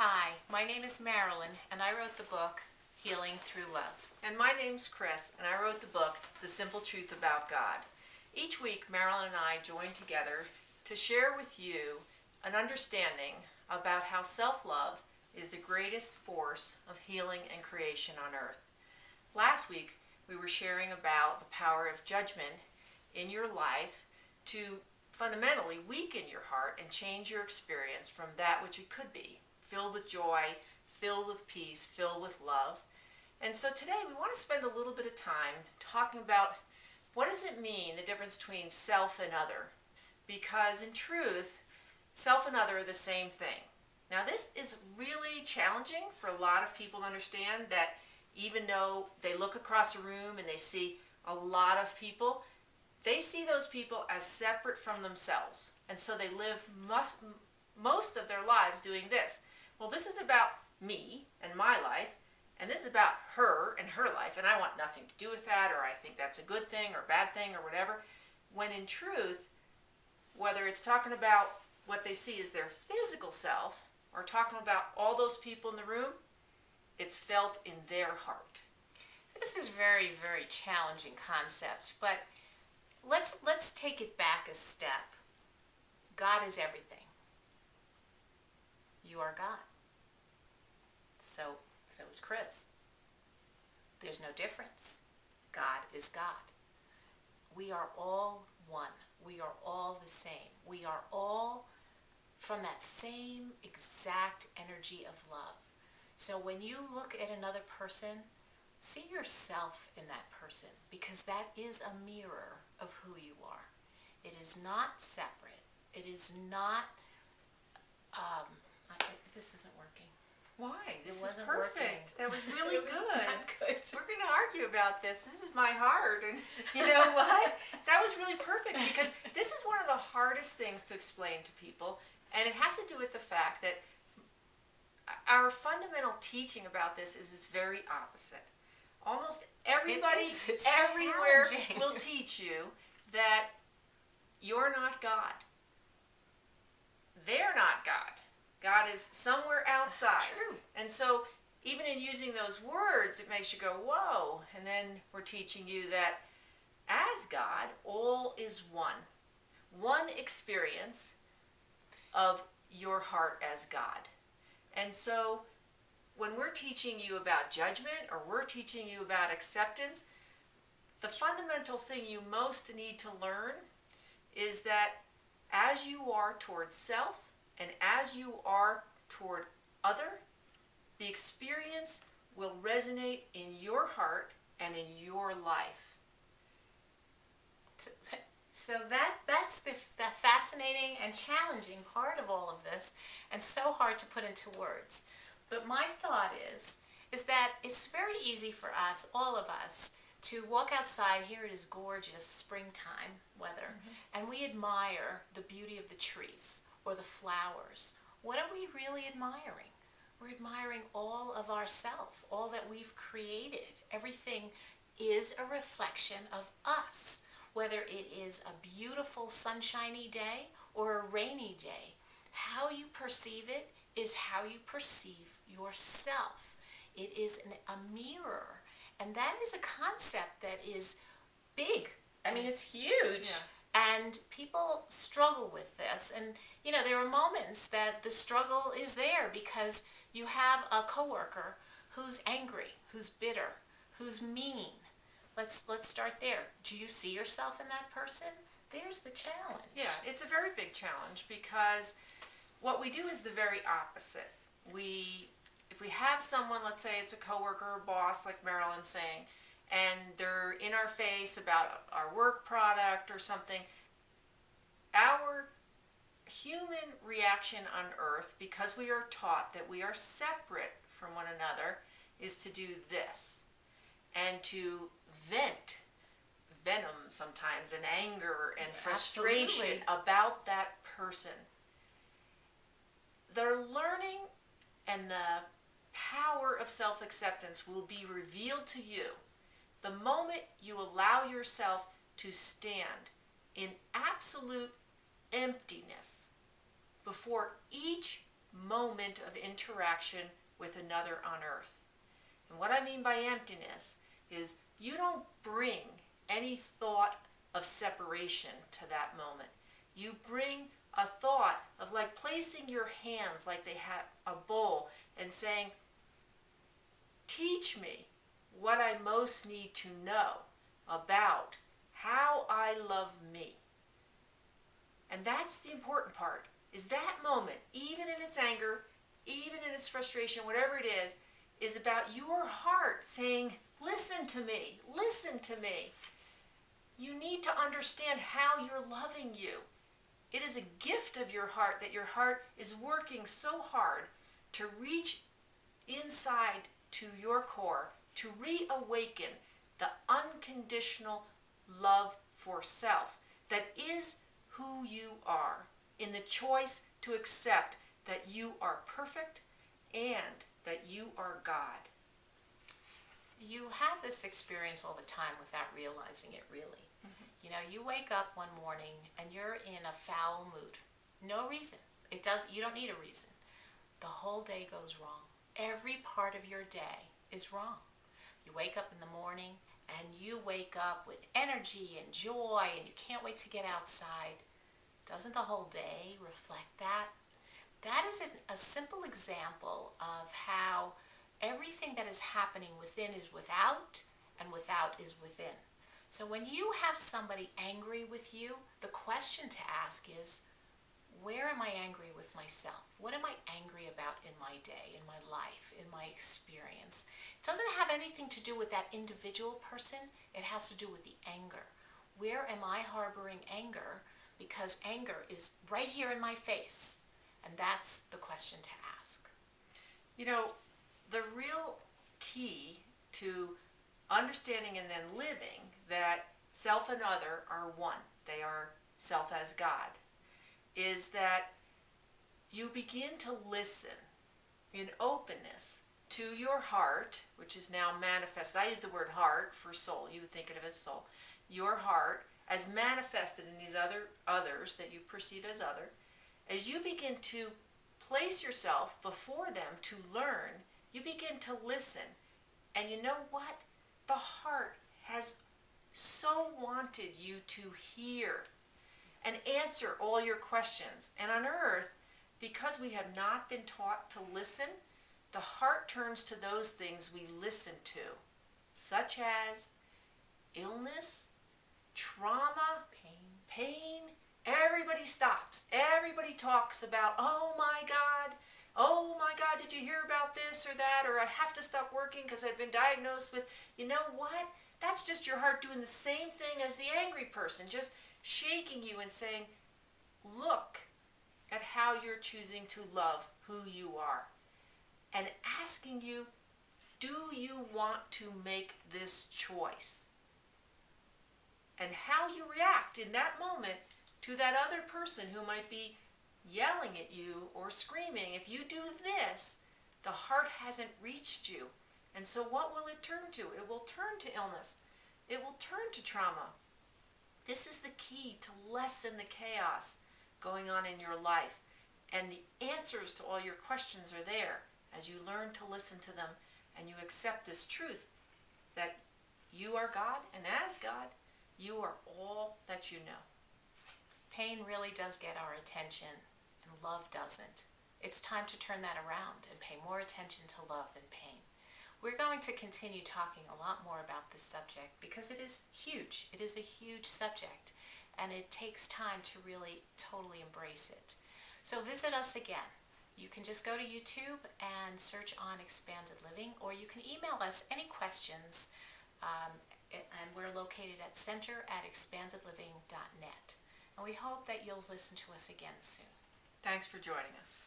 Hi, my name is Marilyn, and I wrote the book Healing Through Love. And my name's Chris, and I wrote the book The Simple Truth About God. Each week, Marilyn and I join together to share with you an understanding about how self-love is the greatest force of healing and creation on earth. Last week, we were sharing about the power of judgment in your life to fundamentally weaken your heart and change your experience from that which it could be, filled with joy, filled with peace, filled with love. And so today we want to spend a little bit of time talking about what does it mean, the difference between self and other? Because in truth, self and other are the same thing. Now this is really challenging for a lot of people to understand, that even though they look across a room and they see a lot of people, they see those people as separate from themselves. And so they live most of their lives doing this. Well, this is about me and my life, and this is about her and her life, and I want nothing to do with that, or I think that's a good thing or bad thing or whatever. When in truth, whether it's talking about what they see as their physical self or talking about all those people in the room, it's felt in their heart. This is very, very challenging concept, but let's take it back a step. God is everything. You are God. So is Chris. There's no difference. God is God. We are all one. We are all the same. We are all from that same exact energy of love. So when you look at another person, see yourself in that person, because that is a mirror of who you are. It is not separate. It is not, this isn't working. Why? This is wasn't perfect. working. That was really It was good. not good. We're going to argue about this. This is my heart. And you know what? That was really perfect, because this is one of the hardest things to explain to people. And it has to do with the fact that our fundamental teaching about this is it's very opposite. Almost everybody It's everywhere challenging. will teach you that you're not God. They're not God. God is somewhere outside. True. And so even in using those words, it makes you go, whoa. And then we're teaching you that as God, all is one. One experience of your heart as God. And so when we're teaching you about judgment, or we're teaching you about acceptance, the fundamental thing you most need to learn is that as you are toward self and as you are toward other, the experience will resonate in your heart and in your life. So that's the fascinating and challenging part of all of this, and so hard to put into words. But my thought is that it's very easy for us, all of us, to walk outside. Here it is gorgeous springtime weather, and we admire the beauty of the trees or the flowers. What are we really admiring? We're admiring all of ourself, all that we've created. Everything is a reflection of us. Whether it is a beautiful sunshiny day or a rainy day, how you perceive it is how you perceive yourself. It is a mirror, and that is a concept that is big. I mean, it's huge. Yeah. And people struggle with this. And, you know, there are moments that the struggle is there because you have a coworker who's angry, who's bitter, who's mean. Let's start there. Do you see yourself in that person? There's the challenge. Yeah, it's a very big challenge, because what we do is the very opposite. If we have someone, let's say it's a coworker or boss, like Marilyn's saying, and they're in our face about our work product or something, our human reaction on earth, because we are taught that we are separate from one another, is to do this, and to vent venom sometimes, and anger and frustration Absolutely. about that person. Their learning and the power of self-acceptance will be revealed to you the moment you allow yourself to stand in absolute emptiness before each moment of interaction with another on earth. And what I mean by emptiness is you don't bring any thought of separation to that moment. You bring a thought of like placing your hands like they have a bowl and saying, teach me what I most need to know about how I love me. And that's the important part, is that moment, even in its anger, even in its frustration, whatever it is about your heart saying, listen to me, listen to me. You need to understand how you're loving you. It is a gift of your heart that your heart is working so hard to reach inside to your core, to reawaken the unconditional love for self that is who you are, in the choice to accept that you are perfect and that you are God. You have this experience all the time without realizing it, really. You know, you wake up one morning and you're in a foul mood. No reason. You don't need a reason. The whole day goes wrong. Every part of your day is wrong. You wake up in the morning and you wake up with energy and joy and you can't wait to get outside. Doesn't the whole day reflect that? That is a simple example of how everything that is happening within is without and without is within. So when you have somebody angry with you, the question to ask is, where am I angry with myself? What am I angry about in my day, in my life, in my experience? It doesn't have anything to do with that individual person. It has to do with the anger. Where am I harboring anger? Because anger is right here in my face. And that's the question to ask. You know, the real key to understanding and then living that self and other are one, they are self as God, is that you begin to listen in openness to your heart, which is now manifested. I use the word heart for soul. You would think of it as soul. Your heart as manifested in these others that you perceive as other. As you begin to place yourself before them to learn, you begin to listen. And you know what? The heart has so wanted you to hear and answer all your questions. And on earth, because we have not been taught to listen, the heart turns to those things we listen to, such as illness, trauma, pain. Everybody stops. Everybody talks about, oh my God, did you hear about this or that? Or I have to stop working because I've been diagnosed with, you know what? That's just your heart doing the same thing as the angry person, just shaking you and saying, look at how you're choosing to love who you are. And asking you, do you want to make this choice? And how you react in that moment to that other person who might be yelling at you or screaming. If you do this, the heart hasn't reached you. And so what will it turn to? It will turn to illness. It will turn to trauma. This is the key to lessen the chaos going on in your life. And the answers to all your questions are there as you learn to listen to them and you accept this truth that you are God, and as God, you are all that you know. Pain really does get our attention, and love doesn't. It's time to turn that around and pay more attention to love than pain. We're going to continue talking a lot more about this subject because it is huge. It is a huge subject, and it takes time to really totally embrace it. So visit us again. You can just go to YouTube and search on Expanded Living, or you can email us any questions, and we're located at center@expandedliving.net. And we hope that you'll listen to us again soon. Thanks for joining us.